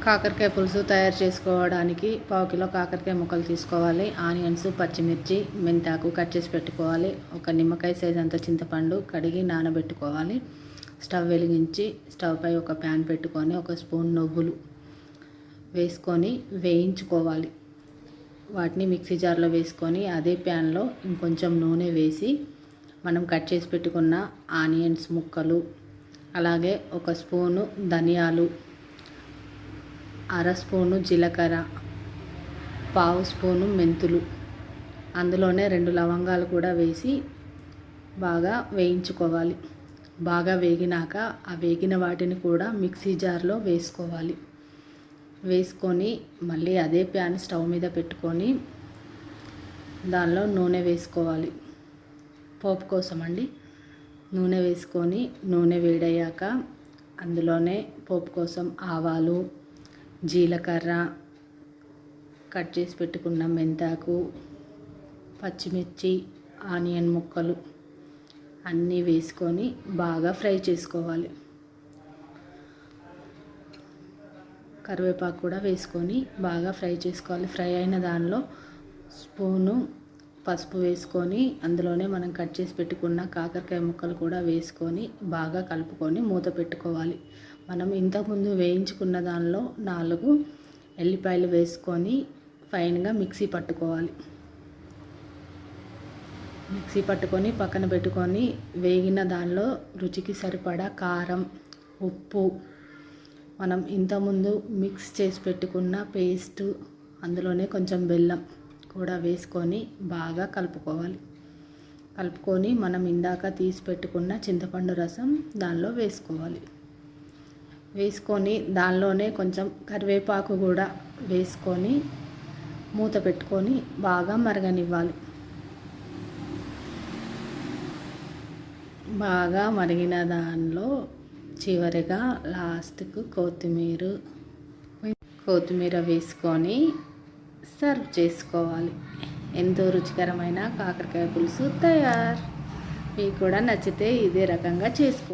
కాకరకాయ పులుసు తయారు చేసుకోవడానికి పావు కిలో కాకరకాయ ముక్కలు తీసుకోవాలి. ఆనియన్స్, పచ్చిమిర్చి, మెంతాకు కట్ చేసి పెట్టుకోవాలి. ఒక నిమ్మకాయ సైజ్ అంత చింతపండు కడిగి నానబెట్టుకోవాలి. స్టవ్ వెలిగించి స్టవ్ పై ఒక ప్యాన్ పెట్టుకొని ఒక స్పూన్ నువ్వులు వేసుకొని వేయించుకోవాలి. వాటిని మిక్సీ జార్లో వేసుకొని అదే ప్యాన్లో ఇంకొంచెం నూనె వేసి మనం కట్ చేసి పెట్టుకున్న ఆనియన్స్ ముక్కలు, అలాగే ఒక స్పూను ధనియాలు, అర స్పూను జీలకర్ర, పావు స్పూను మెంతులు, అందులోనే 2 లవంగాలు కూడా వేసి బాగా వేయించుకోవాలి. బాగా వేగినాక ఆ వేగిన వాటిని కూడా మిక్సీ జార్లో వేసుకోవాలి. వేసుకొని మళ్ళీ అదే ప్యాన్ స్టవ్ మీద పెట్టుకొని దానిలో నూనె వేసుకోవాలి. పోపు కోసం అండి. నూనె వేసుకొని నూనె వేడయ్యాక అందులోనే పోపు కోసం ఆవాలు, జీలకర్ర, కట్ చేసి పెట్టుకున్న మెంతాకు, పచ్చిమిర్చి, ఆనియన్ ముక్కలు అన్నీ వేసుకొని బాగా ఫ్రై చేసుకోవాలి. కరివేపాకు కూడా వేసుకొని బాగా ఫ్రై చేసుకోవాలి. ఫ్రై అయిన దానిలో స్పూను పసుపు వేసుకొని అందులోనే మనం కట్ చేసి పెట్టుకున్న కాకరకాయ ముక్కలు కూడా వేసుకొని బాగా కలుపుకొని మూత పెట్టుకోవాలి. మనం ఇంతకుముందు వేయించుకున్న దానిలో 4 ఎల్లిపాయలు వేసుకొని ఫైన్గా మిక్సీ పట్టుకోవాలి. మిక్సీ పట్టుకొని పక్కన పెట్టుకొని వేగిన దానిలో రుచికి సరిపడా కారం, ఉప్పు, మనం ఇంతకుముందు మిక్స్ చేసి పెట్టుకున్న పేస్ట్, అందులోనే కొంచెం బెల్లం కూడా వేసుకొని బాగా కలుపుకోవాలి. కలుపుకొని మనం ఇందాక తీసి పెట్టుకున్న చింతపండు రసం దానిలో వేసుకోవాలి. వేసుకొని దానిలోనే కొంచెం కరివేపాకు కూడా వేసుకొని మూత పెట్టుకొని బాగా మరగనివ్వాలి. బాగా మరిగిన దానిలో చివరిగా లాస్ట్కు కొత్తిమీర వేసుకొని సర్వ్ చేసుకోవాలి. ఎంతో రుచికరమైన కాకరకాయ పులుసు తయారు. మీకు కూడా నచ్చితే ఇదే రకంగా చేసుకోండి.